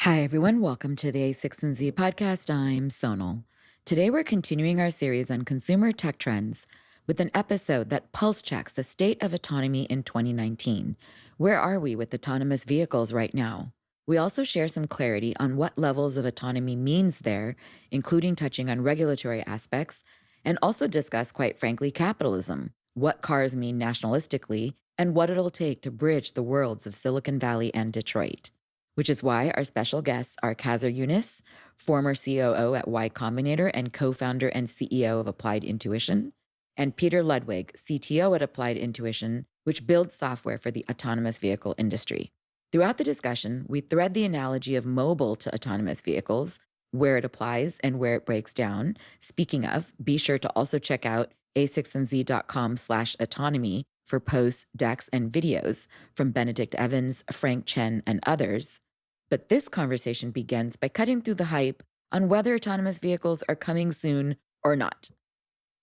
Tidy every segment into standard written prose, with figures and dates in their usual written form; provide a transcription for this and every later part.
Hi, everyone. Welcome to the A16z podcast. I'm Sonal. Today, we're continuing our series on consumer tech trends with an episode that pulse checks the state of autonomy in 2019. Where are we with autonomous vehicles right now? We also share some clarity on what levels of autonomy means there, including touching on regulatory aspects, and also discuss, quite frankly, capitalism, what cars mean nationalistically, and what it'll take to bridge the worlds of Silicon Valley and Detroit. Which is why our special guests are Qasar Younis, former COO at Y Combinator and co-founder and CEO of Applied Intuition, and Peter Ludwig, CTO at Applied Intuition, which builds software for the autonomous vehicle industry. Throughout the discussion, we thread the analogy of mobile to autonomous vehicles, where it applies and where it breaks down. Speaking of, be sure to also check out a16z.com/autonomy for posts, decks, and videos from Benedict Evans, Frank Chen, and others. But this conversation begins by cutting through the hype on whether autonomous vehicles are coming soon or not.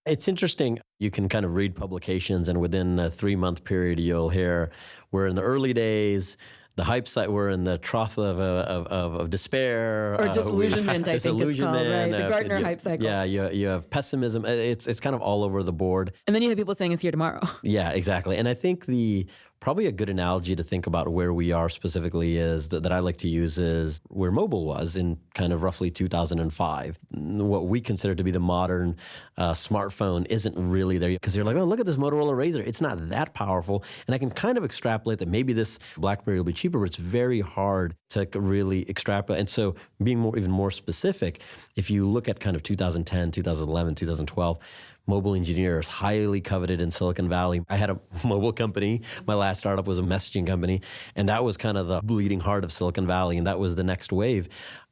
It's interesting. You can kind of read publications, and within a 3-month period, you'll hear we're in the early days. The hype site, we're in the trough of despair. Or disillusionment, I think it's called, right? The Gartner hype cycle. Yeah, you have pessimism. It's kind of all over the board. And then you have people saying it's here tomorrow. Yeah, exactly. And I think probably a good analogy to think about where we are specifically is that I like to use is where mobile was in kind of roughly 2005. What we consider to be the modern smartphone isn't really there because you're like, oh, look at this Motorola Razr. It's not that powerful. And I can kind of extrapolate that maybe this BlackBerry will be cheaper, but it's very hard to really extrapolate. And so being even more specific, if you look at kind of 2010, 2011, 2012, mobile engineers, highly coveted in Silicon Valley. I had a mobile company. My last startup was a messaging company, and that was kind of the bleeding heart of Silicon Valley, and that was the next wave.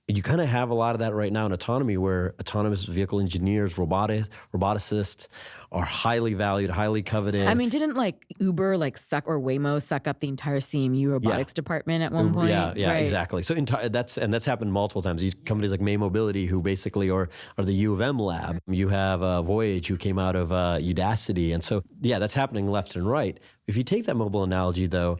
You kind of have a lot of that right now in autonomy, where autonomous vehicle engineers, roboticists are highly valued, highly coveted. I mean, didn't Uber suck or Waymo suck up the entire CMU robotics department at one point? Yeah, right. Exactly. So that's happened multiple times. These companies like May Mobility, who basically are the U of M lab. You have Voyage, who came out of Udacity, and so that's happening left and right. If you take that mobile analogy, though,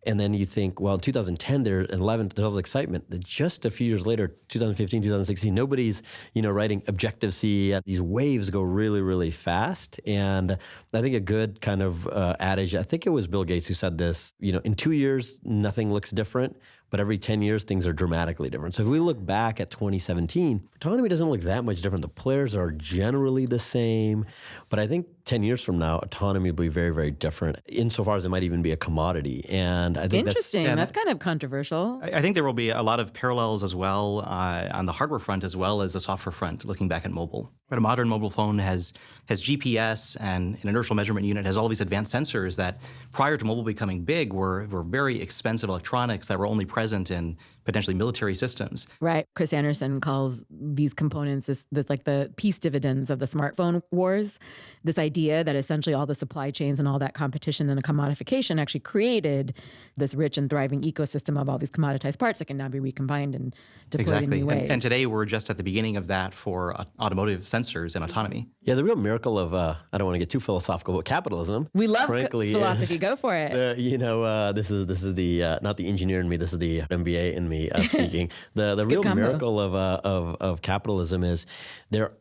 and then you think, well, in 2010, there's all excitement. Just a few years later, 2015, 2016, nobody's, writing Objective-C. These waves go really, really fast. And I think a good kind of adage, I think it was Bill Gates who said this, in 2 years, nothing looks different. But every 10 years, things are dramatically different. So if we look back at 2017, autonomy doesn't look that much different. The players are generally the same. But I think 10 years from now, autonomy will be very, very different, insofar as it might even be a commodity. And I think interesting. That's kind of controversial. I think there will be a lot of parallels as well on the hardware front as well as the software front, looking back at mobile. But a modern mobile phone has GPS and an inertial measurement unit, has all these advanced sensors that prior to mobile becoming big were very expensive electronics that were only present in potentially military systems. Right. Chris Anderson calls these components this like the peace dividends of the smartphone wars. This idea that essentially all the supply chains and all that competition and the commodification actually created this rich and thriving ecosystem of all these commoditized parts that can now be recombined and deployed in new ways. And today we're just at the beginning of that for automotive sensors and autonomy. Yeah, the real miracle of, I don't want to get too philosophical, but capitalism. We love philosophy. Go for it. This is the, not the engineer in me, this is the MBA in me speaking. The real miracle of capitalism is there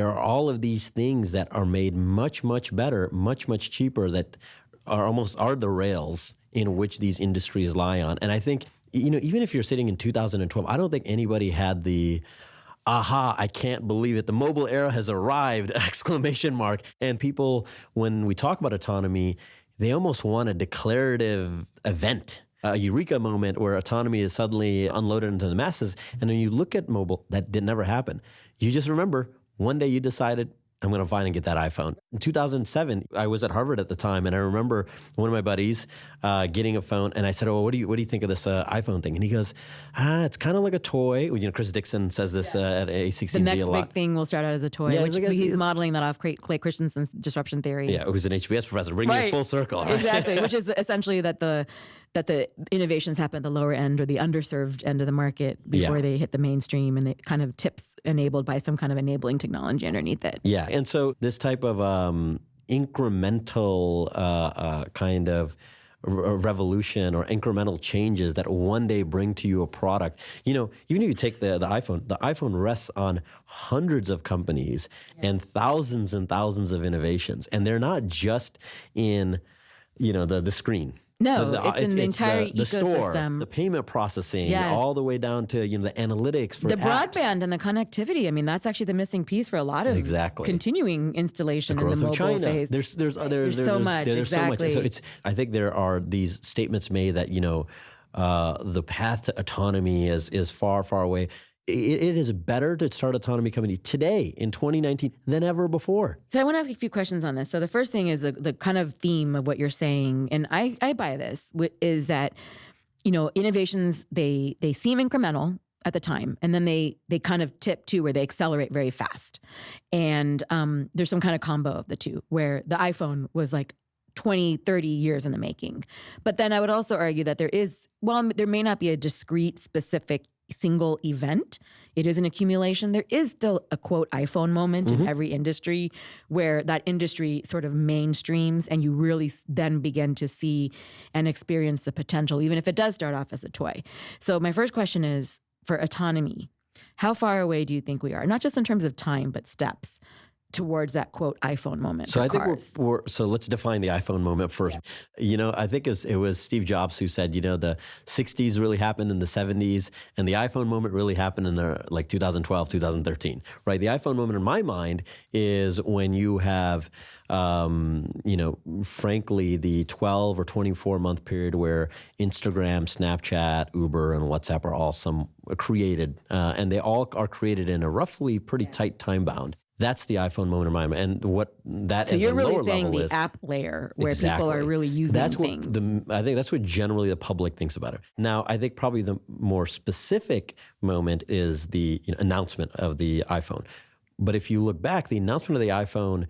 are all of these things that are made much, much better, much, much cheaper, that are the rails in which these industries lie on. And I think, even if you're sitting in 2012, I don't think anybody had the aha, I can't believe it, the mobile era has arrived, exclamation mark. And people, when we talk about autonomy, they almost want a declarative event, a eureka moment where autonomy is suddenly unloaded into the masses. And when you look at mobile, that did never happen. You just remember, one day you decided, I'm going to find and get that iPhone. In 2007, I was at Harvard at the time, and I remember one of my buddies getting a phone, and I said, "Oh, what do you think of this iPhone thing?" And he goes, "It's kind of like a toy." Chris Dixon says this at A16Z a lot. The next big thing will start out as a toy, which he's modeling that off Clay Christensen's disruption theory. Yeah, who's an HBS professor, bringing it full circle. Right? Exactly, which is essentially that the innovations happen at the lower end or the underserved end of the market before they hit the mainstream, and it kind of tips enabled by some kind of enabling technology underneath it. Yeah, and so this type of incremental kind of revolution or incremental changes that one day bring to you a product. Even if you take the iPhone rests on hundreds of companies and thousands of innovations. And they're not just in, the screen. No, it's an entire the ecosystem. Store, the payment processing, all the way down to the analytics for the apps. Broadband and the connectivity. I mean, that's actually the missing piece for a lot of continuing installation in the mobile phase. There's so much. So I think there are these statements made that the path to autonomy is far, far away. It is better to start autonomy company today in 2019 than ever before. So I want to ask you a few questions on this. So the first thing is the kind of theme of what you're saying, and I buy this, is that, innovations, they seem incremental at the time, and then they kind of tip too, where they accelerate very fast. And there's some kind of combo of the two, where the iPhone was like 20, 30 years in the making. But then I would also argue that there may not be a discrete, specific single event. It is an accumulation. There is still a quote iPhone moment in every industry where that industry sort of mainstreams and you really then begin to see and experience the potential, even if it does start off as a toy. So my first question is, for autonomy, how far away do you think we are? Not just in terms of time, but steps towards that quote iPhone moment. So for I cars. think so let's define the iPhone moment first. I think it was Steve Jobs who said, the 60s really happened in the 70s and the iPhone moment really happened in 2012, 2013, right? The iPhone moment in my mind is when you have, frankly, the 12 or 24 month period where Instagram, Snapchat, Uber, and WhatsApp are all created, and they all are created in a roughly pretty tight time bound. That's the iPhone moment in my mind. And what that so is you're really lower saying level the is, app layer where people are really using things. I think that's what generally the public thinks about it. Now, I think probably the more specific moment is the announcement of the iPhone. But if you look back, the announcement of the iPhone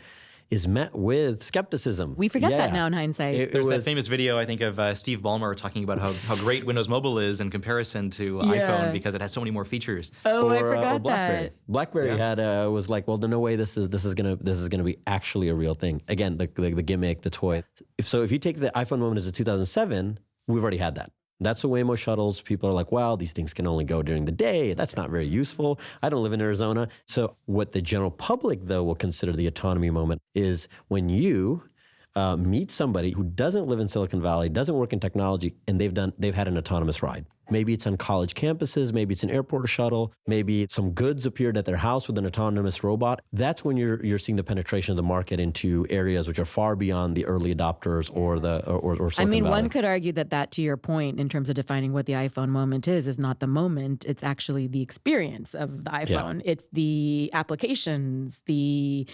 is met with skepticism. We forget that now in hindsight. There's that famous video, I think, of Steve Ballmer talking about how great Windows Mobile is in comparison to iPhone because it has so many more features. Oh, I forgot or BlackBerry. that. BlackBerry had was like, well, there's no way this is gonna be actually a real thing. Again, the gimmick, the toy. If you take the iPhone moment as a 2007, we've already had that. That's the Waymo shuttles. People are like, well, these things can only go during the day. That's not very useful. I don't live in Arizona. So what the general public, though, will consider the autonomy moment is when you meet somebody who doesn't live in Silicon Valley, doesn't work in technology, and they've had an autonomous ride. Maybe it's on college campuses, maybe it's an airport shuttle, maybe some goods appeared at their house with an autonomous robot. That's when you're seeing the penetration of the market into areas which are far beyond the early adopters or Silicon Valley. One could argue that to your point in terms of defining what the iPhone moment is not the moment. It's actually the experience of the iPhone. Yeah. It's the applications, the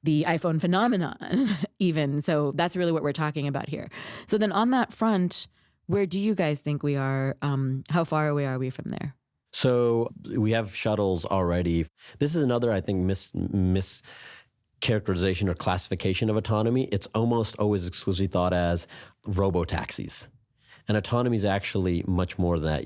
iPhone phenomenon even. So that's really what we're talking about here. So then on that front, where do you guys think we are? How far away are we from there? So we have shuttles already. This is another, I think, mischaracterization or classification of autonomy. It's almost always exclusively thought as robo-taxis. And autonomy is actually much more than that.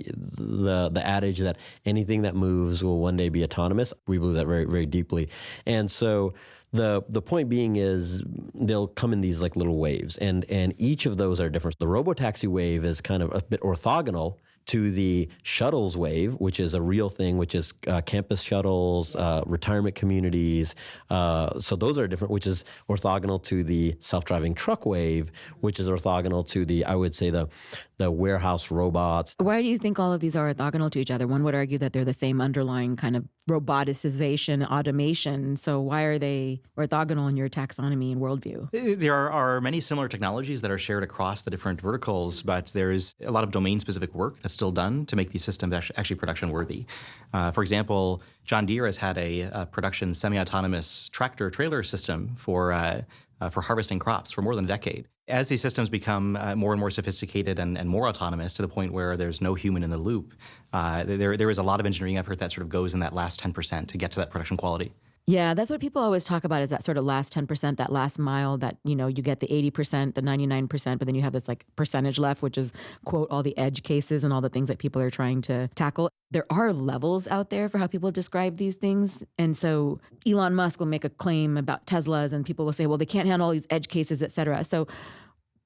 The adage that anything that moves will one day be autonomous, we believe that very, very deeply. And so the point being is they'll come in these like little waves, and each of those are different. The robotaxi wave is kind of a bit orthogonal to the shuttles wave, which is a real thing, which is campus shuttles, retirement communities. So those are different, which is orthogonal to the self-driving truck wave, which is orthogonal to I would say the warehouse robots. Why do you think all of these are orthogonal to each other? One would argue that they're the same underlying kind of roboticization, automation. So why are they orthogonal in your taxonomy and worldview? There are many similar technologies that are shared across the different verticals, but there's a lot of domain-specific work that's still done to make these systems actually production-worthy. For example, John Deere has had a production semi-autonomous tractor-trailer system for harvesting crops for more than a decade. As these systems become more and more sophisticated and more autonomous to the point where there's no human in the loop, there is a lot of engineering effort that sort of goes in that last 10% to get to that production quality. Yeah, that's what people always talk about, is that sort of last 10%, that last mile that, you get the 80%, the 99%, but then you have this like percentage left, which is, quote, all the edge cases and all the things that people are trying to tackle. There are levels out there for how people describe these things. And so Elon Musk will make a claim about Teslas and people will say, well, they can't handle all these edge cases, et cetera. So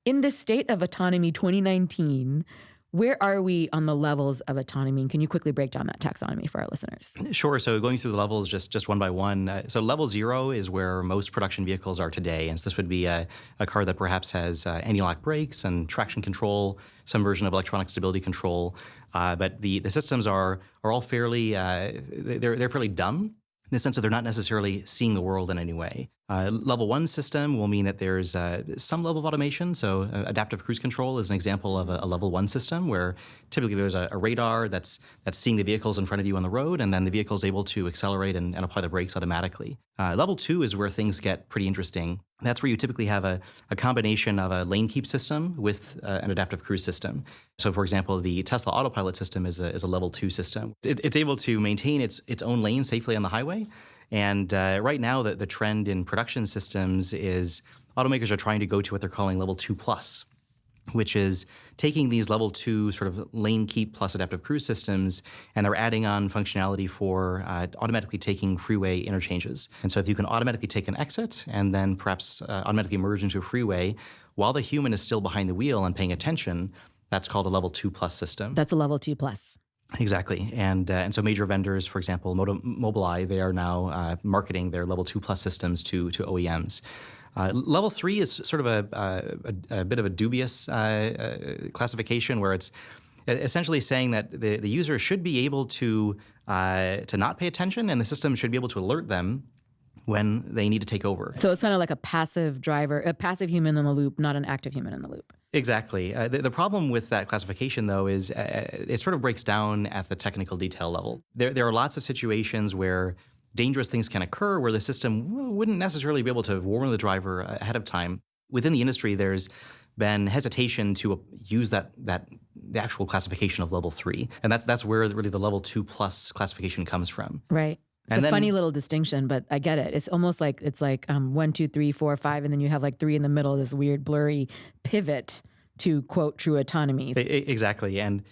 in the state of autonomy 2019, where are we on the levels of autonomy? And can you quickly break down that taxonomy for our listeners? Sure. So going through the levels just one by one. So level 0 is where most production vehicles are today. And so this would be a car that perhaps has anti-lock brakes and traction control, some version of electronic stability control. But the systems are all fairly, they're fairly dumb, in the sense that they're not necessarily seeing the world in any way. Level 1 system will mean that there's some level of automation. So adaptive cruise control is an example of a level 1 system where typically there's a radar that's seeing the vehicles in front of you on the road, and then the vehicle is able to accelerate and apply the brakes automatically. Level 2 is where things get pretty interesting. That's where you typically have a combination of a lane keep system with an adaptive cruise system. So, for example, the Tesla autopilot system is a level 2 system. It's able to maintain its own lane safely on the highway. And right now, the trend in production systems is automakers are trying to go to what they're calling level 2+, which is taking these level 2 sort of lane keep plus adaptive cruise systems, and they're adding on functionality for automatically taking freeway interchanges. And so if you can automatically take an exit and then perhaps automatically merge into a freeway while the human is still behind the wheel and paying attention, that's called a level 2+ system. That's a level 2+. Exactly. And so major vendors, for example, Mobileye, they are now marketing their level 2+ systems to OEMs. Level 3 is sort of a bit of a dubious classification where it's essentially saying that the user should be able to not pay attention, and the system should be able to alert them when they need to take over. So it's kind of like a passive driver, a passive human in the loop, not an active human in the loop. Exactly. The problem with that classification, though, is it sort of breaks down at the technical detail level. There are lots of situations where dangerous things can occur where the system wouldn't necessarily be able to warn the driver ahead of time. Within the industry, there's been hesitation to use the actual classification of level 3. And that's where really the level 2+ classification comes from. Right. It's a funny little distinction, but I get it. It's almost like 1, 2, 3, 4, 5, and then you have like 3 in the middle, this weird blurry pivot to quote true autonomy. Exactly. And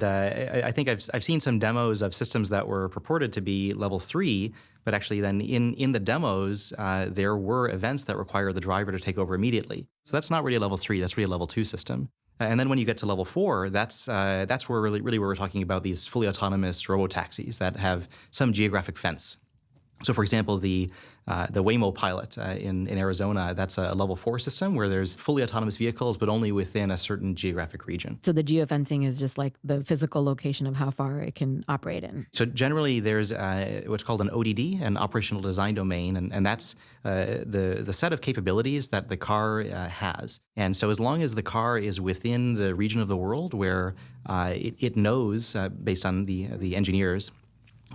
I think I've seen some demos of systems that were purported to be level 3, but actually then in the demos, there were events that require the driver to take over immediately. So that's not really a level 3, that's really a level 2 system. And then when you get to level 4, that's where really where we're talking about these fully autonomous robotaxis that have some geographic fence. So, for example, the Waymo pilot in Arizona, that's a level 4 system where there's fully autonomous vehicles, but only within a certain geographic region. So the geofencing is just like the physical location of how far it can operate in. So generally, there's what's called an ODD, an operational design domain, and that's the set of capabilities that the car has. And so as long as the car is within the region of the world where it knows, based on the engineers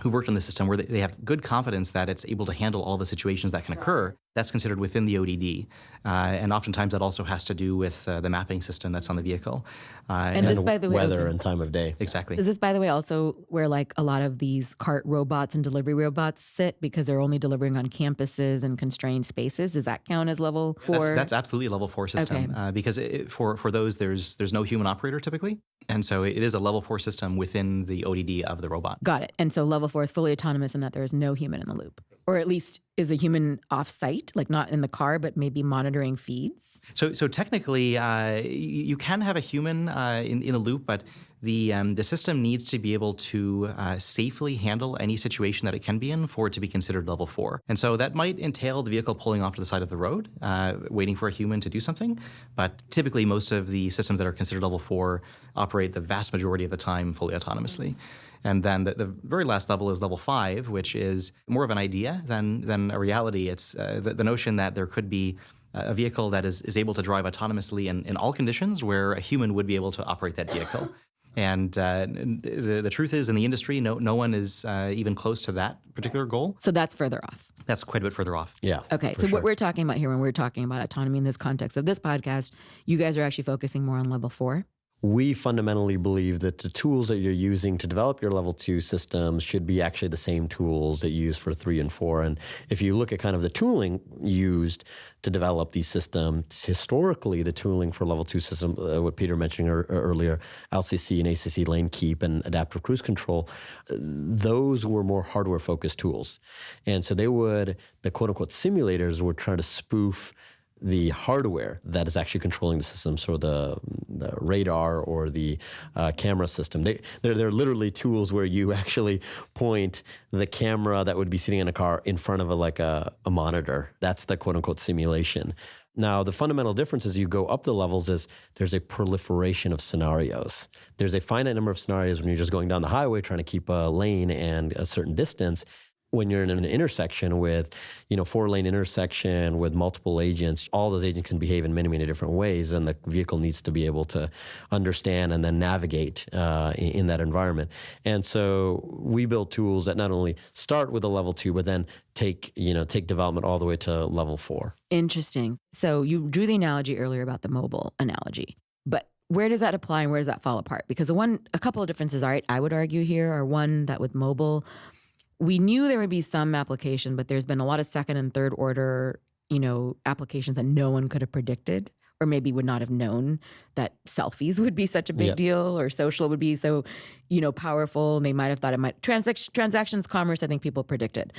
who worked on the system, where they have good confidence that it's able to handle all the situations that can occur, that's considered within the ODD. And oftentimes that also has to do with the mapping system that's on the vehicle. And this, by the way, weather and time of day. Exactly. Is this, by the way, also where like a lot of these cart robots and delivery robots sit because they're only delivering on campuses and constrained spaces? Does that count as level 4? That's absolutely a level 4 system. Okay. Because for those, there's no human operator typically. And so it is a level 4 system within the ODD of the robot. Got it. And so level 4 is fully autonomous in that there is no human in the loop. Or at least is a human off-site, like not in the car, but maybe monitoring feeds? So technically, you can have a human in the loop, but the system needs to be able to safely handle any situation that it can be in for it to be considered level 4. And so that might entail the vehicle pulling off to the side of the road, waiting for a human to do something. But typically, most of the systems that are considered level 4 operate the vast majority of the time fully autonomously. And then the very last level is level 5, which is more of an idea than a reality. It's the notion that there could be a vehicle that is able to drive autonomously in all conditions where a human would be able to operate that vehicle. And the truth is, in the industry, no one is even close to that particular goal. So that's further off. That's quite a bit further off. Yeah. Okay. So what we're talking about here when we're talking about autonomy in this context of this podcast, you guys are actually focusing more on level 4? We fundamentally believe that the tools that you're using to develop your level 2 systems should be actually the same tools that you use for 3 and 4. And if you look at kind of the tooling used to develop these systems, historically, the tooling for level 2 system, what Peter mentioned earlier, LCC and ACC lane keep and adaptive cruise control, those were more hardware-focused tools. And so the quote-unquote simulators were trying to spoof the hardware that is actually controlling the system, so the radar or the camera system. They're literally tools where you actually point the camera that would be sitting in a car in front of a monitor. That's the quote unquote simulation. Now, the fundamental difference as you go up the levels is there's a proliferation of scenarios. There's a finite number of scenarios when you're just going down the highway trying to keep a lane and a certain distance. When you're in an intersection with, 4-lane intersection with multiple agents, all those agents can behave in many, many different ways, and the vehicle needs to be able to understand and then navigate in that environment. And so we build tools that not only start with a level 2, but then take development all the way to level 4. Interesting. So you drew the analogy earlier about the mobile analogy, but where does that apply and where does that fall apart? Because a couple of differences, I would argue here, are one, that with mobile, we knew there would be some application, but there's been a lot of second and third order, applications that no one could have predicted, or maybe would not have known that selfies would be such a big deal, or social would be so, powerful. And they might have thought it might transactions, commerce, I think people predicted.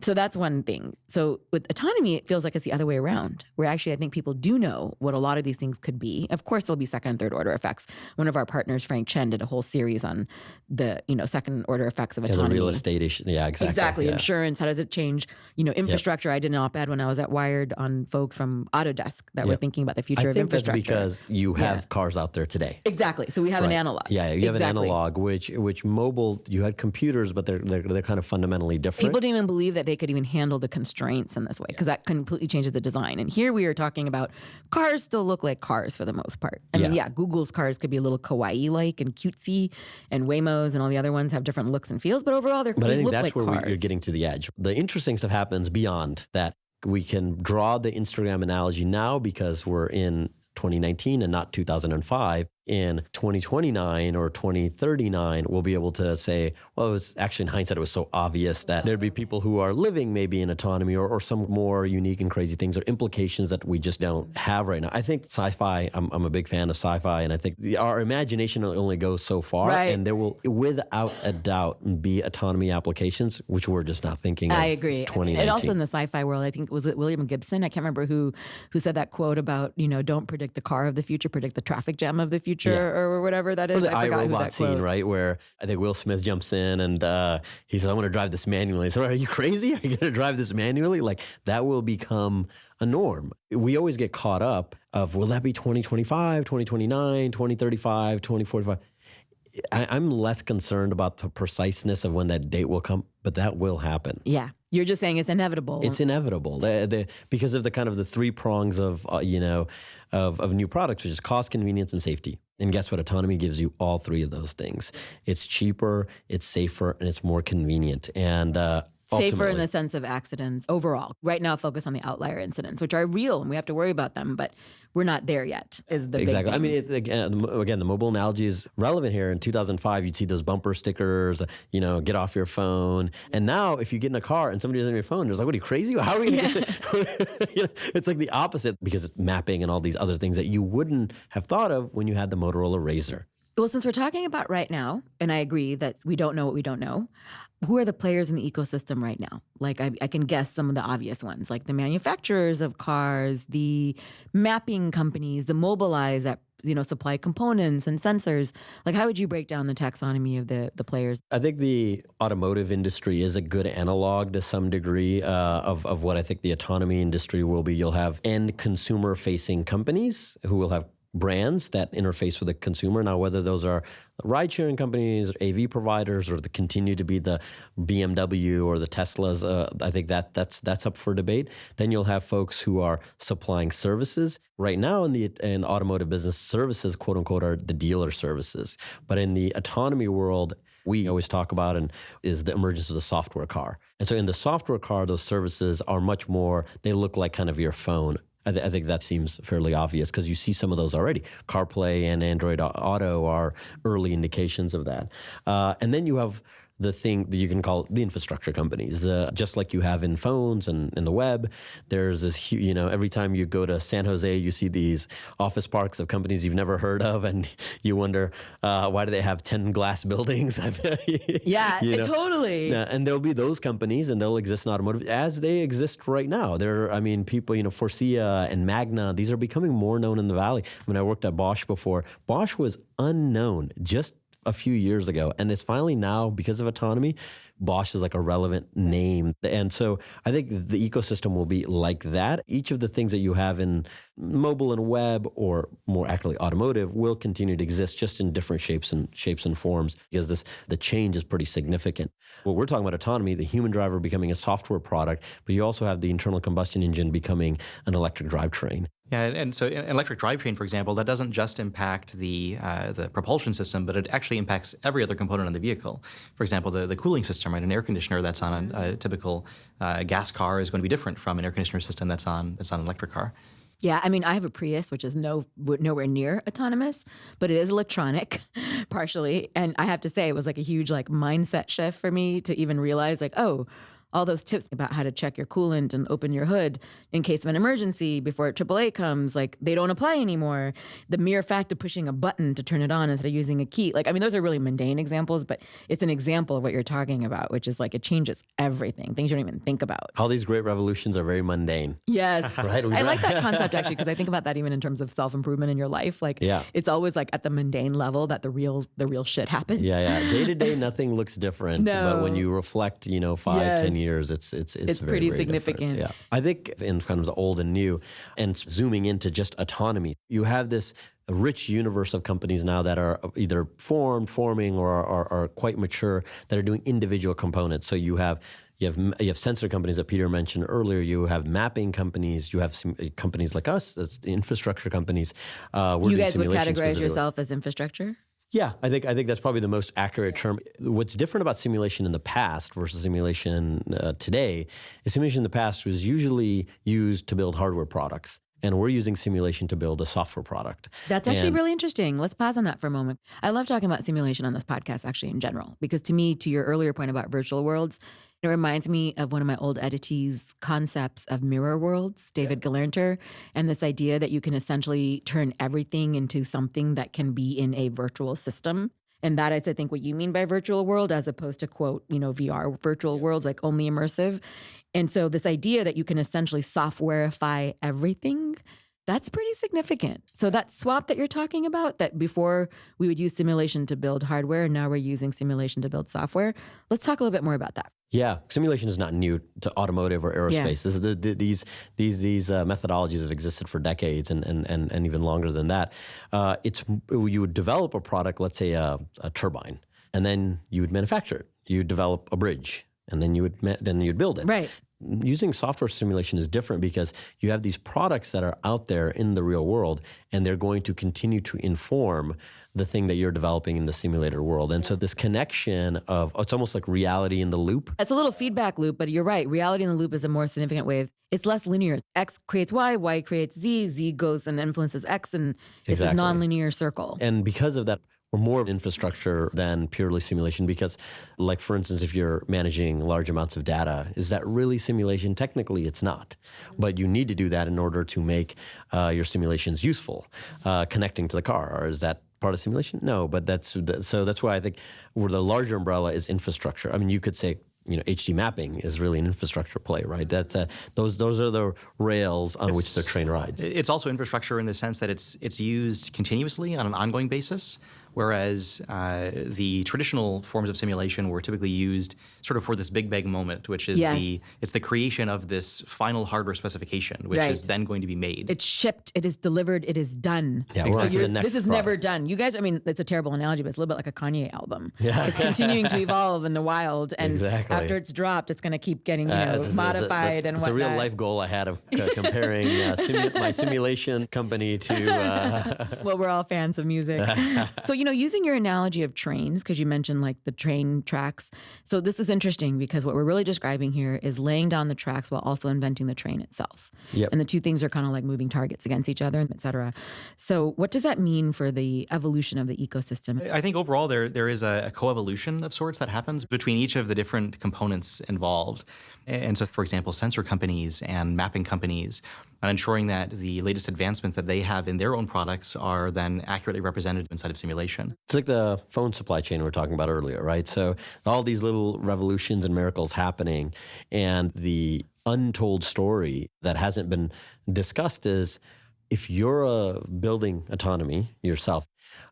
So that's one thing. So with autonomy, it feels like it's the other way around, where actually I think people do know what a lot of these things could be. Of course, there'll be second and third order effects. One of our partners, Frank Chen, did a whole series on the, second order effects of autonomy. The real estate issue. Yeah, exactly. Exactly. Yeah. Insurance, how does it change, infrastructure. I did an op-ed when I was at Wired on folks from Autodesk that were thinking about the future of infrastructure. That's because you have cars out there today. Exactly. So we have an analog. Yeah, you have an analog, which mobile, you had computers, but they're kind of fundamentally different. People didn't even believe that they could even handle the constraints in this way, because that completely changes the design. And here we are talking about cars still look like cars for the most part. I mean, Google's cars could be a little kawaii-like and cutesy, and Waymo's and all the other ones have different looks and feels, but overall they look like cars. But I think that's where you're getting to the edge. The interesting stuff happens beyond that. We can draw the Instagram analogy now because we're in 2019 and not 2005. In 2029 or 2039, we'll be able to say, well, it was actually in hindsight, it was so obvious that there'd be people who are living maybe in autonomy or some more unique and crazy things or implications that we just don't have right now. I think sci-fi, I'm a big fan of sci-fi, and I think our imagination only goes so far, and there will, without a doubt, be autonomy applications, which we're just not thinking of. I agree. 2019. And also in the sci-fi world, I think, was it William Gibson? I can't remember who said that quote about, don't predict the car of the future, predict the traffic jam of the future. Or whatever that is. Or the I forgot iRobot scene, right? Where I think Will Smith jumps in and he says, I want to drive this manually. So are you crazy? Are you going to drive this manually? Like, that will become a norm. We always get caught up of, will that be 2025, 2029, 2035, 2045? I'm less concerned about the preciseness of when that date will come, but that will happen. Yeah. You're just saying it's inevitable. It's inevitable because of the kind of the three prongs of, of new products, which is cost, convenience, and safety. And guess what? Autonomy gives you all three of those things. It's cheaper, it's safer, and it's more convenient. And safer in the sense of accidents overall. Right now, focus on the outlier incidents, which are real, and we have to worry about them, but we're not there yet, is the big thing. I mean, again, the mobile analogy is relevant here. In 2005, you'd see those bumper stickers, get off your phone. And now, if you get in a car and somebody doesn't have your phone, they're like, what are you, crazy? How are we going to get it's like the opposite, because it's mapping and all these other things that you wouldn't have thought of when you had the Motorola Razr. Well, since we're talking about right now, and I agree that we don't know what we don't know, who are the players in the ecosystem right now? Like, I can guess some of the obvious ones, like the manufacturers of cars, the mapping companies, the Mobilize that, supply components and sensors. Like, how would you break down the taxonomy of the players? I think the automotive industry is a good analog to some degree of what I think the autonomy industry will be. You'll have end consumer-facing companies who will have brands that interface with the consumer. Now, whether those are ride-sharing companies, AV providers, or they continue to be the BMW or the Teslas, I think that's up for debate. Then you'll have folks who are supplying services. Right now in the automotive business, services, quote unquote, are the dealer services. But in the autonomy world, we always talk about is the emergence of the software car. And so in the software car, those services are much more, they look like kind of your phone. I think that seems fairly obvious because you see some of those already. CarPlay and Android Auto are early indications of that. And then you have the thing that you can call the infrastructure companies. Just like you have in phones and in the web, there's this, every time you go to San Jose, you see these office parks of companies you've never heard of, and you wonder, why do they have 10 glass buildings? Totally. And there'll be those companies, and they'll exist in automotive as they exist right now. People, Forcia and Magna, these are becoming more known in the Valley. When I worked at Bosch before, Bosch was unknown just a few years ago. And it's finally now, because of autonomy, Bosch is like a relevant name. And so I think the ecosystem will be like that. Each of the things that you have in mobile and web, or more accurately automotive, will continue to exist, just in different shapes and forms, because the change is pretty significant. What we're talking about autonomy, the human driver becoming a software product, but you also have the internal combustion engine becoming an electric drivetrain. Yeah, and so an electric drivetrain, for example, that doesn't just impact the propulsion system, but it actually impacts every other component of the vehicle. For example, the cooling system, right? An air conditioner that's on a typical gas car is going to be different from an air conditioner system that's on an electric car. Yeah, I mean, I have a Prius, which is nowhere near autonomous, but it is electronic, partially. And I have to say, it was like a huge mindset shift for me to even realize all those tips about how to check your coolant and open your hood in case of an emergency before AAA comes, they don't apply anymore. The mere fact of pushing a button to turn it on instead of using a key. Those are really mundane examples, but it's an example of what you're talking about, which is it changes everything. Things you don't even think about. All these great revolutions are very mundane. Yes. Right? I like that concept, actually, because I think about that even in terms of self-improvement in your life. It's always at the mundane level that the real shit happens. Yeah. Day to day, nothing looks different. No. But when you reflect, 5-10 years, it's very, pretty very significant. different. Yeah. I think in kind of the old and new, and zooming into just autonomy, you have this rich universe of companies now that are either forming, or are quite mature, that are doing individual components. So you have sensor companies that Peter mentioned earlier. You have mapping companies. You have some companies like us, that's the infrastructure companies. You guys would categorize yourself as infrastructure? Yeah, I think that's probably the most accurate term. What's different about simulation in the past versus simulation today is simulation in the past was usually used to build hardware products. And we're using simulation to build a software product. That's actually really interesting. Let's pause on that for a moment. I love talking about simulation on this podcast, actually, in general, because to me, to your earlier point about virtual worlds, it reminds me of one of my old editees' concepts of mirror worlds, David Galanter, and this idea that you can essentially turn everything into something that can be in a virtual system. And that is, I think, what you mean by virtual world, as opposed to, quote, VR virtual worlds, only immersive. And so this idea that you can essentially softwareify everything, that's pretty significant. So that swap that you're talking about, that before we would use simulation to build hardware, and now we're using simulation to build software. Let's talk a little bit more about that. Yeah, simulation is not new to automotive or aerospace. Yeah. These methodologies have existed for decades and even longer than that. You would develop a product, let's say a turbine, and then you would manufacture it. You would develop a bridge, and then you'd build it. Right. Using software simulation is different because you have these products that are out there in the real world, and they're going to continue to inform the thing that you're developing in the simulator world. And so this connection of, it's almost like reality in the loop. It's a little feedback loop, but you're right. Reality in the loop is a more significant way. It's less linear. X creates Y, Y creates Z, Z goes and influences X, and it's a nonlinear circle. And because of that, we're more infrastructure than purely simulation, because, like, for instance, if you're managing large amounts of data, is that really simulation? Technically, it's not. But you need to do that in order to make your simulations useful, connecting to the car. Or is that part of simulation? No, but that's why I think where the larger umbrella is infrastructure. I mean, you could say, HD mapping is really an infrastructure play, right? That's those are the rails on which the train rides. It's also infrastructure in the sense that it's used continuously on an ongoing basis. Whereas the traditional forms of simulation were typically used sort of for this big bang moment, which is it's the creation of this final hardware specification, which is then going to be made. It's shipped, it is delivered, it is done. Yeah, we're on to the next This is product. never done. You guys, I mean, it's a terrible analogy, but it's a little bit like a Kanye album. Yeah. It's continuing to evolve in the wild, and after it's dropped, it's going to keep getting modified and whatnot. It's a real life goal I had of comparing my simulation company to... Well, we're all fans of music. So using your analogy of trains, because you mentioned like the train tracks. So this is interesting because what we're really describing here is laying down the tracks while also inventing the train itself. Yep. And the two things are kind of like moving targets against each other, et cetera. So what does that mean for the evolution of the ecosystem? I think overall there is a coevolution of sorts that happens between each of the different components involved. And so, for example, sensor companies and mapping companies, and ensuring that the latest advancements that they have in their own products are then accurately represented inside of simulation. It's like the phone supply chain we were talking about earlier, right? So all these little revolutions and miracles happening, and the untold story that hasn't been discussed is, if you're building autonomy yourself,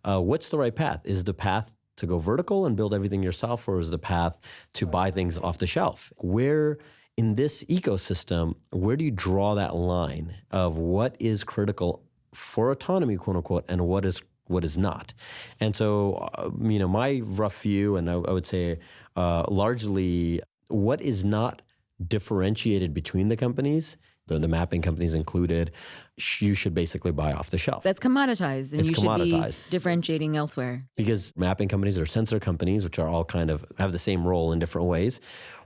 what's the right path? Is the path to go vertical and build everything yourself, or is the path to buy things off the shelf? Where in this ecosystem, where do you draw that line of what is critical for autonomy, quote unquote, and what is not? And so, my rough view, and I would say largely, what is not differentiated between the companies, the mapping companies included, you should basically buy off the shelf. That's commoditized, and It's you commoditized. should be differentiating elsewhere. Because mapping companies or sensor companies, which are all kind of have the same role in different ways,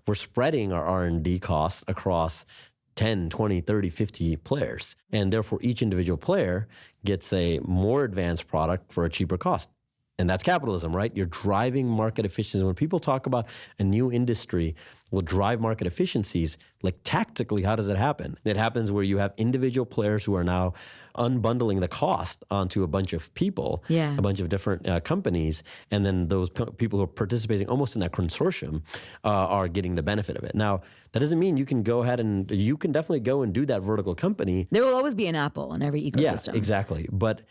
we're spreading our R&D costs across 10, 20, 30, 50 players. And therefore, each individual player gets a more advanced product for a cheaper cost. And that's capitalism, right? You're driving market efficiency. When people talk about a new industry will drive market efficiencies, like tactically, how does it happen? It happens where you have individual players who are now unbundling the cost onto a bunch of people, a bunch of different companies, and then those people who are participating almost in that consortium are getting the benefit of it. Now, that doesn't mean you can go ahead and you can definitely go and do that vertical company. There will always be an Apple in every ecosystem. Yeah, exactly. But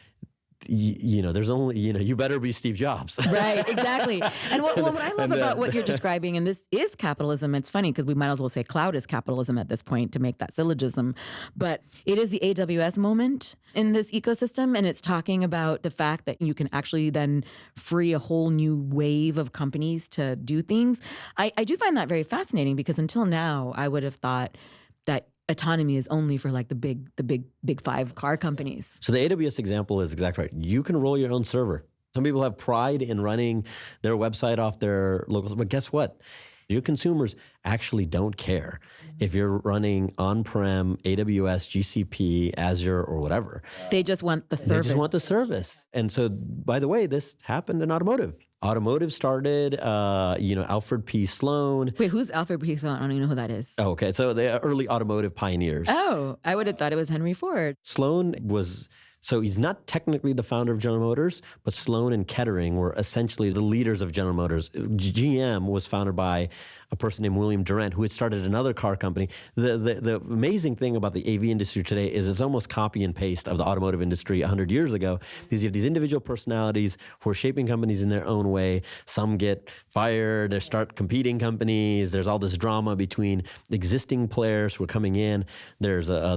there's only, you better be Steve Jobs. Right, exactly. And what I love about what you're describing, and this is capitalism, it's funny because we might as well say cloud is capitalism at this point to make that syllogism, but it is the AWS moment in this ecosystem, and it's talking about the fact that you can actually then free a whole new wave of companies to do things. I do find that very fascinating because until now, I would have thought that autonomy is only for like the big five car companies. So the AWS example is exactly right. You can roll your own server. Some people have pride in running their website off their local, but guess what? Your consumers actually don't care if you're running on-prem, AWS, GCP, Azure, or whatever. They just want the service. They just want the service. And so, by the way, this happened in automotive. Automotive started, Alfred P. Sloan. Wait, who's Alfred P. Sloan? I don't even know who that is. Oh, okay. So the early automotive pioneers. Oh, I would have thought it was Henry Ford. Sloan was... So he's not technically the founder of General Motors, but Sloan and Kettering were essentially the leaders of General Motors. GM was founded by a person named William Durant, who had started another car company. The amazing thing about the AV industry today is it's almost copy and paste of the automotive industry 100 years ago, because you have these individual personalities who are shaping companies in their own way. Some get fired, they start competing companies. There's all this drama between existing players who are coming in. There's a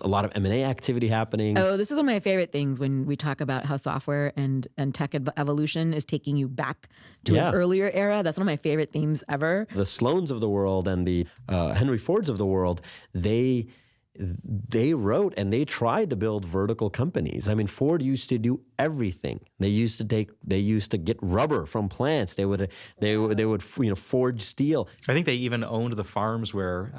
lot of M&A activity happening. Oh, this is one of my favorite things when we talk about how software and tech evolution is taking you back to an earlier era. That's one of my favorite themes ever. The Sloans of the world and the Henry Fords of the world, they wrote and they tried to build vertical companies. I mean, Ford used to do everything. They used to get rubber from plants. They would forge steel. I think they even owned the farms where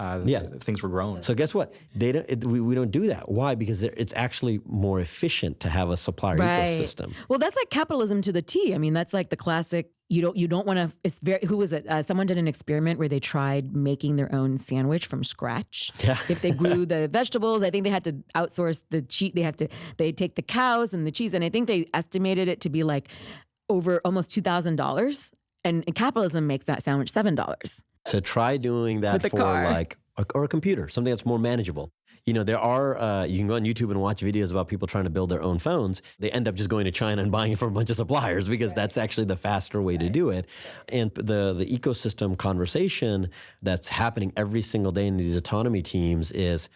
things were grown. So guess what? We don't do that. Why? Because it's actually more efficient to have a supplier ecosystem. Well, that's like capitalism to the T. I mean, that's like the classic. You don't want to. It's very. Who was it? Someone did an experiment where they tried making their own sandwich from scratch. Yeah. If they grew the vegetables, I think they had to outsource the cheese. They take the cows and the cheese, and I think they estimated it to be like over almost $2,000. And capitalism makes that sandwich $7. So try doing that for like or a computer, something that's more manageable. There are, you can go on YouTube and watch videos about people trying to build their own phones. They end up just going to China and buying it from a bunch of suppliers because that's actually the faster way to do it. And the ecosystem conversation that's happening every single day in these autonomy teams is,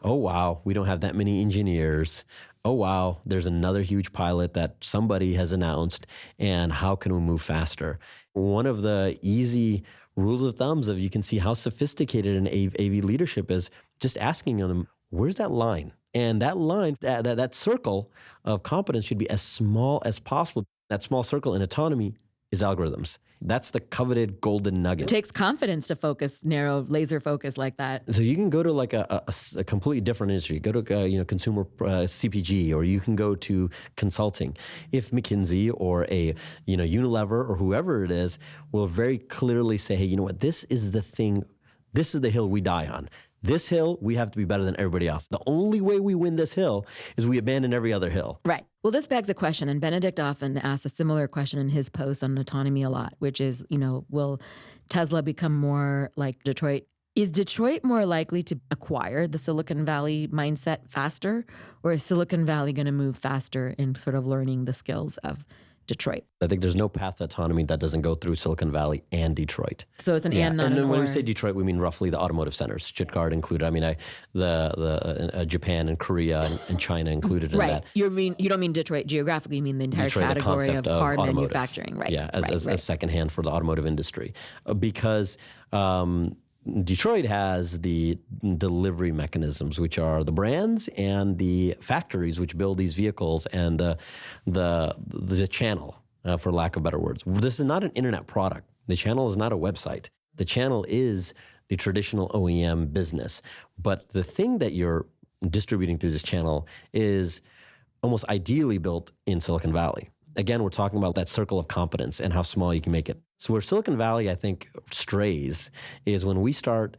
oh, wow, we don't have that many engineers. Oh, wow, there's another huge pilot that somebody has announced. And how can we move faster? One of the easy rules of thumbs of you can see how sophisticated an AV leadership is, just asking them, where's that line? And that line, that circle of competence should be as small as possible. That small circle in autonomy is algorithms. That's the coveted golden nugget. It takes confidence to focus, narrow, laser focus like that. So you can go to like a completely different industry. Go to consumer CPG, or you can go to consulting. If McKinsey or a Unilever or whoever it is will very clearly say, hey, you know what? This is the thing. This is the hill we die on. This hill, we have to be better than everybody else. The only way we win this hill is we abandon every other hill. Right. Well, this begs a question, and Benedict often asks a similar question in his posts on autonomy a lot, which is, will Tesla become more like Detroit? Is Detroit more likely to acquire the Silicon Valley mindset faster, or is Silicon Valley going to move faster in sort of learning the skills of Detroit? I think there's no path to autonomy that doesn't go through Silicon Valley and Detroit. So it's an and, not and an then or. when we say Detroit, we mean roughly the automotive centers, Stuttgart included. I mean, Japan and Korea and China included in that. You don't mean Detroit geographically. You mean the entire Detroit, category of car automotive manufacturing, right? Yeah, as secondhand for the automotive industry, because. Detroit has the delivery mechanisms, which are the brands and the factories which build these vehicles, and the channel, for lack of better words. This is not an internet product. The channel is not a website. The channel is the traditional OEM business. But the thing that you're distributing through this channel is almost ideally built in Silicon Valley. Again, we're talking about that circle of competence and how small you can make it. So where Silicon Valley, I think, strays is when we start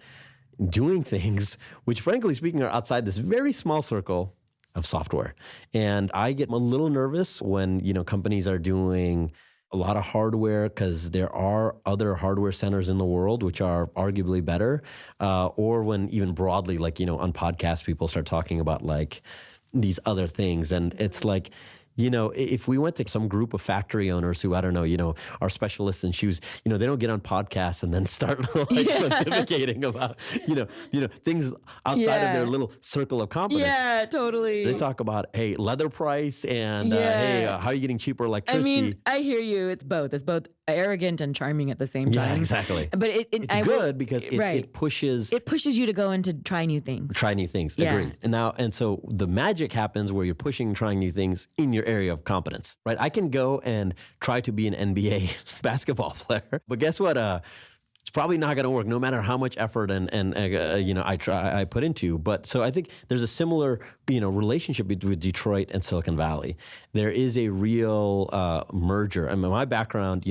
doing things which, frankly speaking, are outside this very small circle of software. And I get a little nervous when, companies are doing a lot of hardware, because there are other hardware centers in the world which are arguably better, or when even broadly, like, on podcasts, people start talking about like these other things. And it's like, if we went to some group of factory owners who, I don't know, are specialists in shoes, they don't get on podcasts and then start pontificating about, things outside of their little circle of competence. Yeah, totally. They talk about, hey, leather price and, hey, how are you getting cheaper electricity? I mean, I hear you. It's both. It's both arrogant and charming at the same time. Yeah, exactly. But it's good because it pushes... It pushes you to go and to try new things. Agreed. And so the magic happens where you're pushing and trying new things in your area of competence, right? I can go and try to be an NBA basketball player, but guess what? It's probably not going to work, no matter how much effort and I put into. But so I think there's a similar relationship with Detroit and Silicon Valley. There is a real merger. I mean, my background,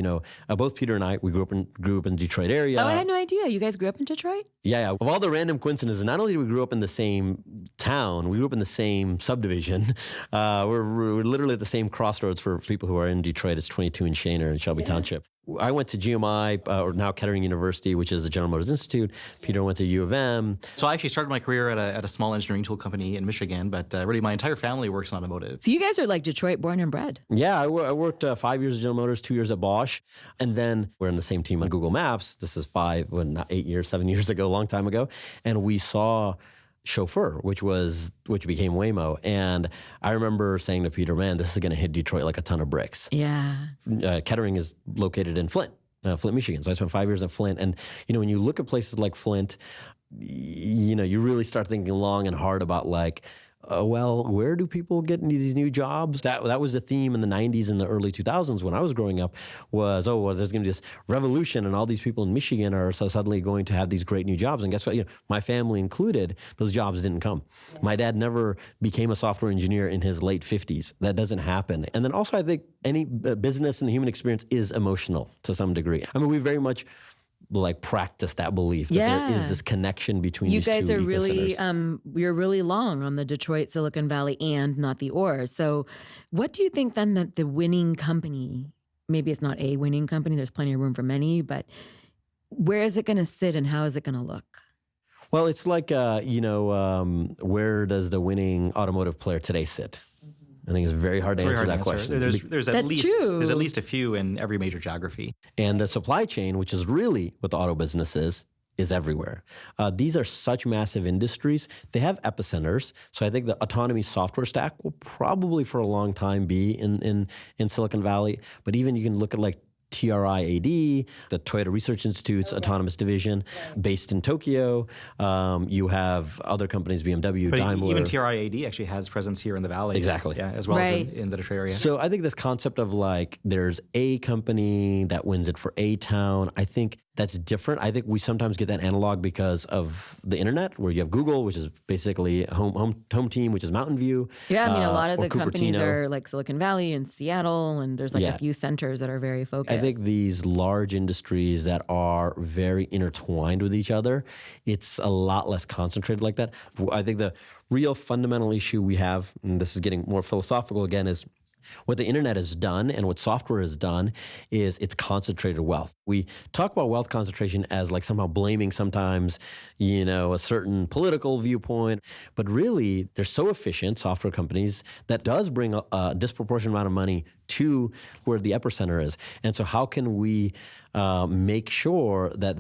both Peter and I, we grew up in Detroit area. Oh, I had no idea. You guys grew up in Detroit? Yeah. Of all the random coincidences, not only did we grow up in the same town, we grew up in the same subdivision. We're literally at the same crossroads for people who are in Detroit. It's 22 and Shaner in Shelby Township. I went to GMI, or now Kettering University, which is the General Motors Institute. Peter went to U of M. So I actually started my career at a small engineering tool company in Michigan, but really my entire family works in automotive. So you guys are like Detroit born and bred. Yeah, I worked 5 years at General Motors, 2 years at Bosch, and then we're in the same team on Google Maps. This is 7 years ago, a long time ago, and we saw Chauffeur, which became Waymo. And I remember saying to Peter, man, this is going to hit Detroit like a ton of bricks. Yeah. Kettering is located in Flint, Michigan. So I spent 5 years in Flint. And, when you look at places like Flint, you really start thinking long and hard about like, where do people get these new jobs? That was a theme in the 90s and the early 2000s when I was growing up was, there's going to be this revolution and all these people in Michigan are so suddenly going to have these great new jobs. And guess what? My family included, those jobs didn't come. My dad never became a software engineer in his late 50s. That doesn't happen. And then also I think any business and the human experience is emotional to some degree. I mean, we very much practice that belief that there is this connection between these two You guys are really, centers. you're really long on the Detroit, Silicon Valley, and not the or. So what do you think then that the winning company, maybe it's not a winning company, there's plenty of room for many, but where is it going to sit and how is it going to look? Well, it's like, where does the winning automotive player today sit? I think it's very hard to answer that question. There's at least a few in every major geography. And the supply chain, which is really what the auto business is everywhere. These are such massive industries. They have epicenters. So I think the autonomy software stack will probably for a long time be in Silicon Valley. But even you can look at like TRIAD, the Toyota Research Institute's autonomous division based in Tokyo. You have other companies, BMW, But Daimler. even TRIAD actually has presence here in the valley. Exactly. As well as in the Detroit area. So I think this concept of like there's a company that wins it for a town, I think that's different. I think we sometimes get that analog because of the internet, where you have Google, which is basically home team, which is Mountain View. Yeah, I mean, a lot of or the companies Cupertino. are like Silicon Valley and Seattle, and there's like a few centers that are very focused. I think these large industries that are very intertwined with each other, it's a lot less concentrated like that. I think the real fundamental issue we have, and this is getting more philosophical again, is what the internet has done and what software has done is it's concentrated wealth. We talk about wealth concentration as like somehow blaming sometimes, a certain political viewpoint, but really they're so efficient, software companies, that does bring a disproportionate amount of money to where the epicenter is. And so how can we make sure that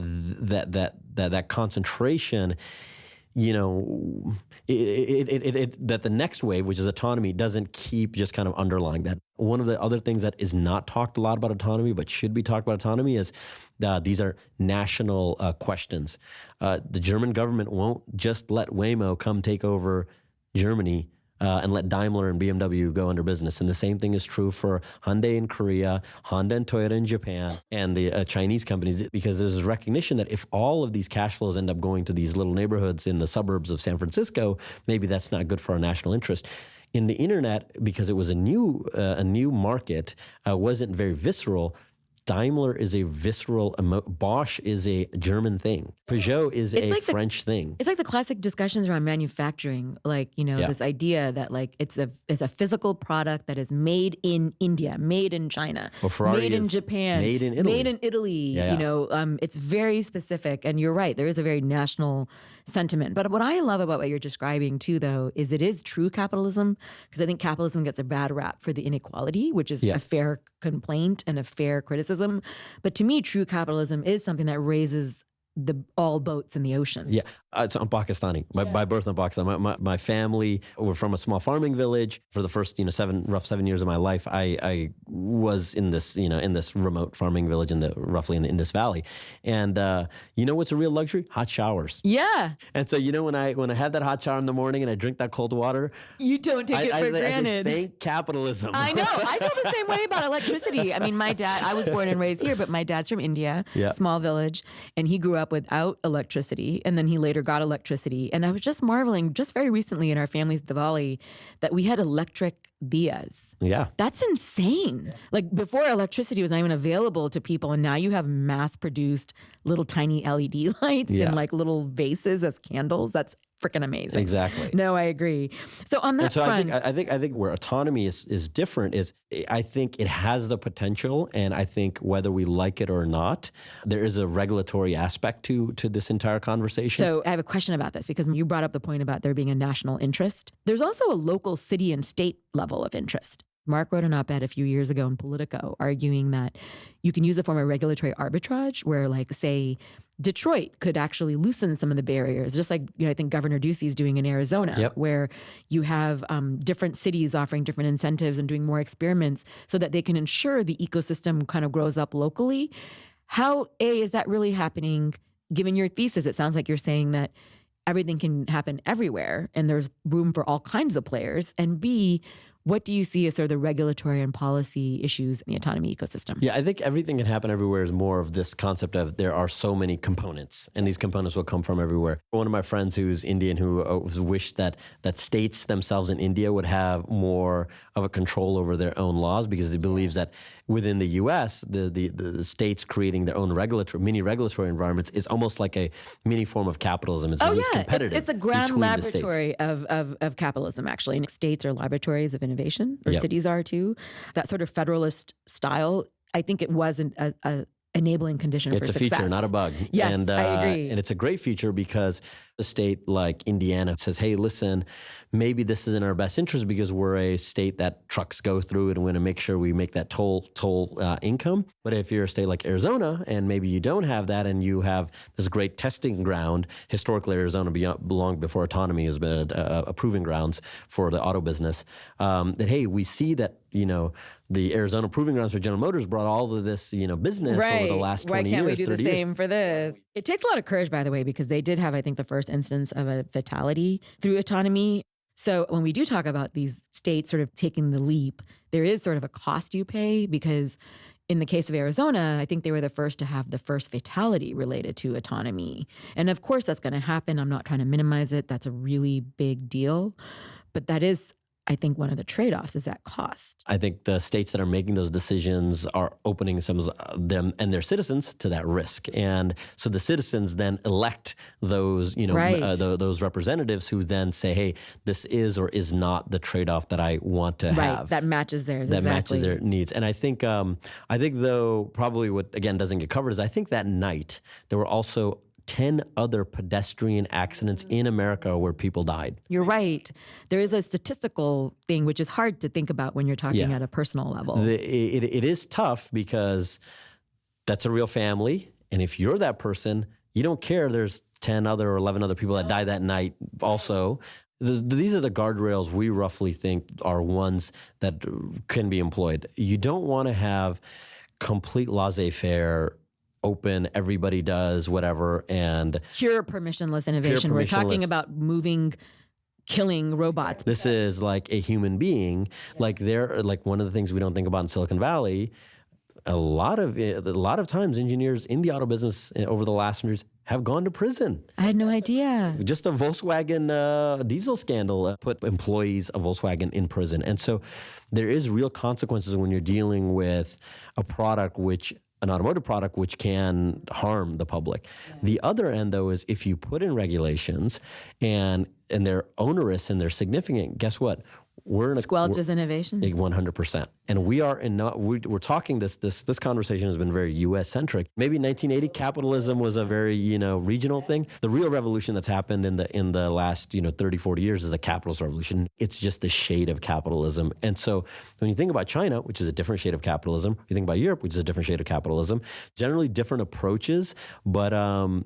that concentration, that the next wave, which is autonomy, doesn't keep just kind of underlying that. One of the other things that is not talked a lot about autonomy, but should be talked about autonomy, is these are national questions. The German government won't just let Waymo come take over Germany and let Daimler and BMW go under business. And the same thing is true for Hyundai in Korea, Honda and Toyota in Japan, and the Chinese companies, because there's a recognition that if all of these cash flows end up going to these little neighborhoods in the suburbs of San Francisco, maybe that's not good for our national interest. In the internet, because it was a new market, wasn't very visceral. Daimler is a visceral, Bosch is a German thing. Peugeot is a French thing. It's like the classic discussions around manufacturing, this idea that like it's a physical product that is made in India, made in China, made in Japan, made in Italy. Made in Italy. It's very specific, and you're right. There is a very national sentiment. But what I love about what you're describing too, though, is it is true capitalism, because I think capitalism gets a bad rap for the inequality, which is a fair complaint and a fair criticism. But to me, true capitalism is something that raises all boats in the ocean. Yeah, so I'm Pakistani. By birth, I'm Pakistani. My family were from a small farming village. For the first, 7 years of my life, I was in this, in this remote farming village roughly in the Indus Valley. And what's a real luxury? Hot showers. Yeah. And so, when I had that hot shower in the morning and I drink that cold water, you don't take it for granted. I thank capitalism. I know. I feel the same way about electricity. I mean, my dad, I was born and raised here, but my dad's from India, small village, and he grew up without electricity, and then he later got electricity. And I was just marveling just very recently in our family's Diwali that we had electric diyas. Yeah. That's insane. Like before, electricity was not even available to people, and now you have mass-produced little tiny LED lights in like little vases as candles. That's freaking amazing. Exactly. No, I agree. So on that front, I think where autonomy is different is I think it has the potential, and I think whether we like it or not, there is a regulatory aspect to this entire conversation. So I have a question about this, because you brought up the point about there being a national interest. There's also a local city and state level of interest. Mark wrote an op-ed a few years ago in Politico arguing that you can use a form of regulatory arbitrage where, like, say, Detroit could actually loosen some of the barriers, just like I think Governor Ducey is doing in Arizona, where you have different cities offering different incentives and doing more experiments so that they can ensure the ecosystem kind of grows up locally. How, A, is that really happening? Given your thesis, it sounds like you're saying that everything can happen everywhere and there's room for all kinds of players. And B, what do you see as sort of the regulatory and policy issues in the autonomy ecosystem? Yeah, I think everything can happen everywhere is more of this concept of there are so many components, and these components will come from everywhere. One of my friends who's Indian who wished that states themselves in India would have more of a control over their own laws, because he believes that within the U.S., the states creating their own mini regulatory environments is almost like a mini form of capitalism. It's just competitive. It's a grand laboratory of capitalism, actually. And states are laboratories of innovation, or cities are too. That sort of federalist style, I think it wasn't a enabling condition for success. It's a feature, not a bug. Yes, I agree. And it's a great feature because A state like Indiana says, hey, listen, maybe this is in our best interest because we're a state that trucks go through it and we want to make sure we make that toll income. But if you're a state like Arizona and maybe you don't have that and you have this great testing ground, historically Arizona belonged before autonomy has been a proving grounds for the auto business, that, hey, we see that, the Arizona proving grounds for General Motors brought all of this, business over the last 20 years. Why can't we do the same years. for this? It takes a lot of courage, by the way, because they did have, I think, the first instance of a fatality through autonomy. So when we do talk about these states sort of taking the leap, there is sort of a cost you pay because in the case of Arizona, I think they were the first to have the first fatality related to autonomy. And of course, that's going to happen. I'm not trying to minimize it. That's a really big deal. But that is, I think, one of the trade-offs is that cost. I think the states that are making those decisions are opening some of them and their citizens to that risk. And so the citizens then elect those, those representatives who then say, hey, this is or is not the trade-off that I want to have. That matches theirs. That matches their needs. And I think though, probably what, again, doesn't get covered is I think that night there were also 10 other pedestrian accidents in America where people died. You're right. There is a statistical thing, which is hard to think about when you're talking at a personal level. It is tough because that's a real family. And if you're that person, you don't care there's 10 other or 11 other people that died that night also. These are the guardrails we roughly think are ones that can be employed. You don't want to have complete laissez-faire, open, everybody does whatever, and pure permissionless innovation. We're talking about killing robots. This is like a human being. Like one of the things we don't think about in Silicon Valley. A lot of times, engineers in the auto business over the last 100 years have gone to prison. I had no idea. Just a Volkswagen diesel scandal put employees of Volkswagen in prison, and so there is real consequences when you're dealing with an automotive product which can harm the public. Yeah. The other end, though, is if you put in regulations and they're onerous and they're significant, guess what? Squelches innovation. 100%. And we're talking this conversation has been very U.S. centric. Maybe 1980 capitalism was a very, regional thing. The real revolution that's happened in the last, 30, 40 years is a capitalist revolution. It's just the shade of capitalism. And so when you think about China, which is a different shade of capitalism, you think about Europe, which is a different shade of capitalism, generally different approaches, but some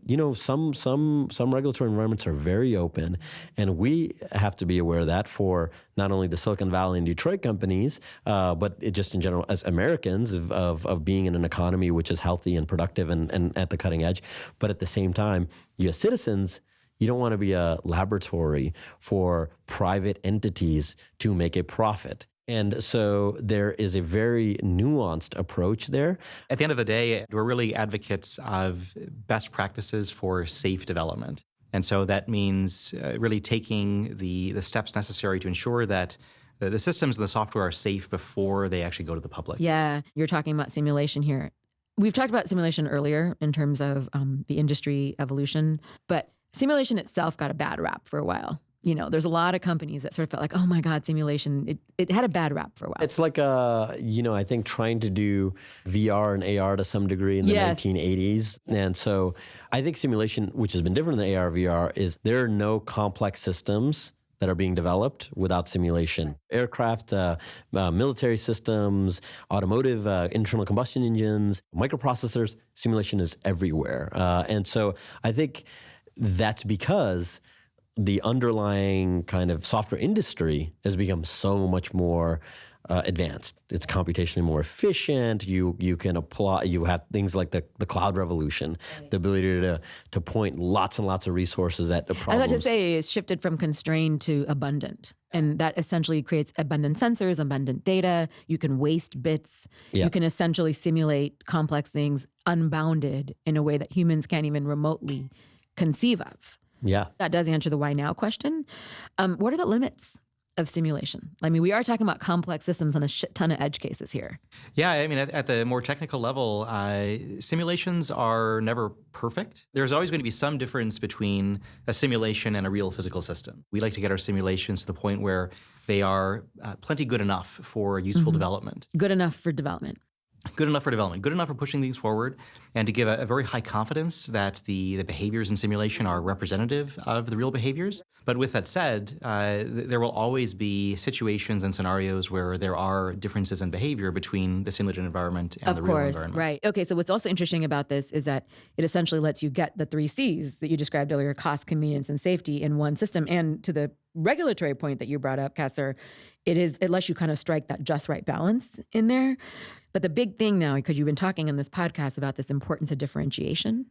regulatory environments are very open, and we have to be aware of that for not only the Silicon Valley and Detroit companies, but just in general as Americans of being in an economy which is healthy and productive and at the cutting edge. But at the same time, you as citizens, you don't want to be a laboratory for private entities to make a profit. And so there is a very nuanced approach there. At the end of the day, we're really advocates of best practices for safe development. And so that means really taking the steps necessary to ensure that the systems and the software are safe before they actually go to the public. Yeah, you're talking about simulation here. We've talked about simulation earlier in terms of the industry evolution, but simulation itself got a bad rap for a while. There's a lot of companies that sort of felt like, oh my God, simulation, it had a bad rap for a while. It's like, I think trying to do VR and AR to some degree in the 1980s. And so I think simulation, which has been different than AR, VR, is there are no complex systems that are being developed without simulation. Aircraft, military systems, automotive, internal combustion engines, microprocessors, simulation is everywhere. And so I think that's because the underlying kind of software industry has become so much more advanced. It's computationally more efficient. You can apply. You have things like the cloud revolution, the ability to point lots and lots of resources at the problems. I was about to say it's shifted from constrained to abundant, and that essentially creates abundant sensors, abundant data. You can waste bits. Yeah. You can essentially simulate complex things unbounded in a way that humans can't even remotely conceive of. Yeah. That does answer the why now question. What are the limits of simulation? I mean, we are talking about complex systems and a shit ton of edge cases here. Yeah, I mean, at the more technical level, simulations are never perfect. There's always going to be some difference between a simulation and a real physical system. We like to get our simulations to the point where they are plenty good enough for useful development. Good enough for development. good enough for development, good enough for pushing things forward, and to give a very high confidence that the behaviors in simulation are representative of the real behaviors. But with that said, there will always be situations and scenarios where there are differences in behavior between the simulated environment and the real environment. Right. Okay, so what's also interesting about this is that it essentially lets you get the 3 C's that you described earlier, cost, convenience, and safety in one system. And to the regulatory point that you brought up, Qasar, it lets you kind of strike that just right balance in there. But the big thing now, because you've been talking on this podcast about this importance of differentiation,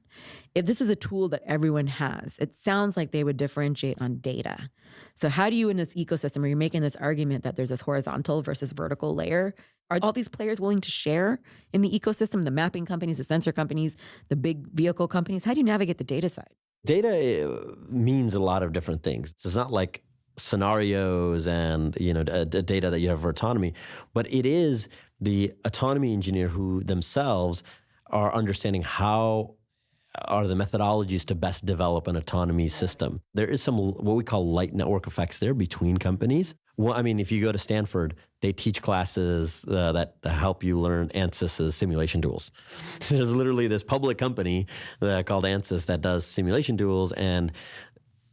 if this is a tool that everyone has, it sounds like they would differentiate on data. So how do you, in this ecosystem, where you're making this argument that there's this horizontal versus vertical layer, are all these players willing to share in the ecosystem, the mapping companies, the sensor companies, the big vehicle companies? How do you navigate the data side? Data means a lot of different things. It's not like scenarios and data that you have for autonomy, but it is the autonomy engineer who themselves are understanding how are the methodologies to best develop an autonomy system. There is some what we call light network effects there between companies. Well, I mean, if you go to Stanford, they teach classes that help you learn ANSYS's simulation tools. So there's literally this public company called ANSYS that does simulation tools, and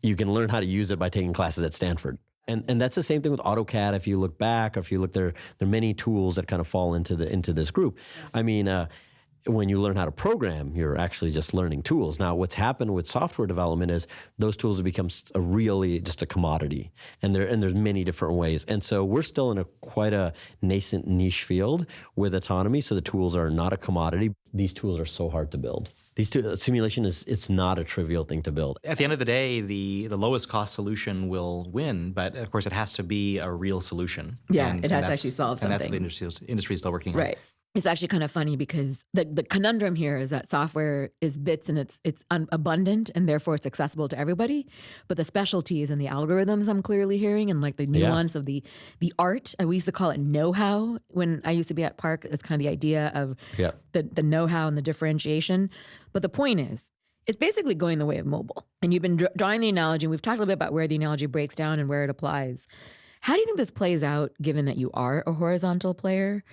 you can learn how to use it by taking classes at Stanford. And that's the same thing with AutoCAD. If you look back, or if you look there are many tools that kind of fall into this group. I mean, when you learn how to program, you're actually just learning tools. Now, what's happened with software development is those tools have become really just a commodity, and there's many different ways. And so we're still in quite a nascent niche field with autonomy. So the tools are not a commodity. These tools are so hard to build. Simulation it's not a trivial thing to build. At the end of the day, the lowest cost solution will win, but of course it has to be a real solution. Yeah, it has to actually solve something. And that's what the industry is still working on. Right. It's actually kind of funny because the conundrum here is that software is bits and it's abundant and therefore it's accessible to everybody. But the specialties and the algorithms I'm clearly hearing, and like the nuance of the art, we used to call it know-how when I used to be at Park. It's kind of the idea of the know-how and the differentiation. But the point is, it's basically going the way of mobile. And you've been drawing the analogy, and we've talked a little bit about where the analogy breaks down and where it applies. How do you think this plays out, given that you are a horizontal player?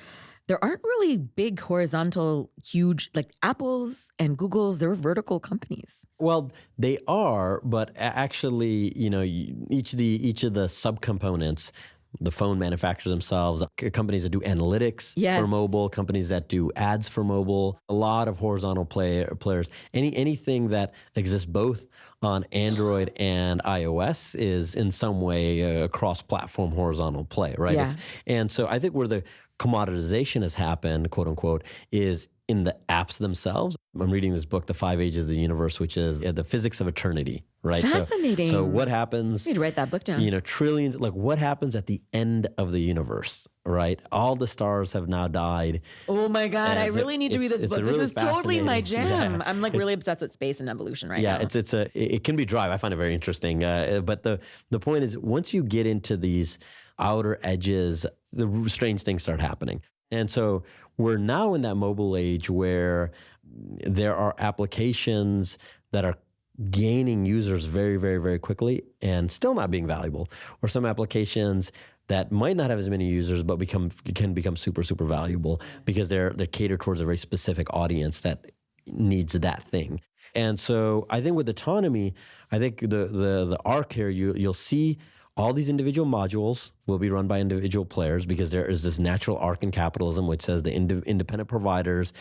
There aren't really big horizontal, huge, like Apple's and Google's, they're vertical companies. Well, they are, but actually, each of the subcomponents, the phone manufacturers themselves, companies that do analytics for mobile, companies that do ads for mobile, a lot of horizontal players. Anything that exists both on Android and iOS is in some way a cross-platform horizontal play, right? Yeah. And so I think where the commoditization has happened, quote unquote, is in the apps themselves. I'm reading this book, The 5 Ages of the Universe, which is the physics of eternity, right? Fascinating. So what happens? You need to write that book down. Trillions, like what happens at the end of the universe, right? All the stars have now died. Oh my God, I really need to read this book. Really this is totally my jam. Yeah. I'm like really obsessed with space and evolution right now. Yeah, it can be dry. I find it very interesting. But the point is, once you get into these outer edges, the strange things start happening. And so we're now in that mobile age where there are applications that are gaining users very, very, very quickly and still not being valuable, or some applications that might not have as many users but can become super, super valuable because they're catered towards a very specific audience that needs that thing. And so I think with autonomy, I think the arc here, you'll see all these individual modules will be run by individual players because there is this natural arc in capitalism which says the independent providers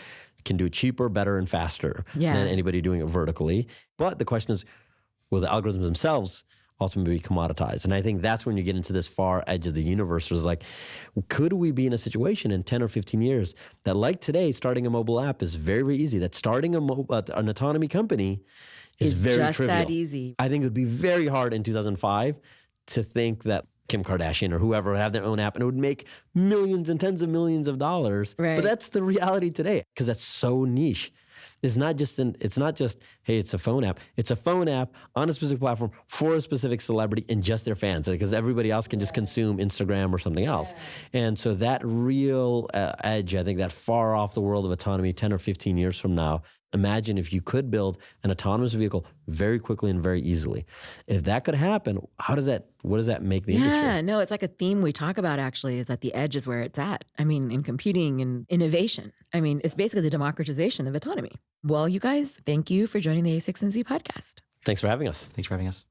can do it cheaper, better, and faster than anybody doing it vertically. But the question is, will the algorithms themselves ultimately be commoditized? And I think that's when you get into this far edge of the universe. Is like, could we be in a situation in 10 or 15 years that, like today, starting a mobile app is very, very easy, that starting an autonomy company is very just trivial. that easy. I think it would be very hard in 2005 to think that Kim Kardashian or whoever would have their own app and it would make millions and tens of millions of dollars. Right. But that's the reality today because that's so niche. It's not just, hey, it's a phone app. It's a phone app on a specific platform for a specific celebrity and just their fans, because everybody else can just consume Instagram or something else. And so that real edge, I think that far off the world of autonomy 10 or 15 years from now, Imagine if you could build an autonomous vehicle very quickly and very easily. If that could happen, what does that make the industry? Yeah, no, it's like a theme we talk about actually, is that the edge is where it's at. I mean, in computing and innovation. I mean, it's basically the democratization of autonomy. Well, you guys, thank you for joining the A16Z podcast. Thanks for having us. Thanks for having us.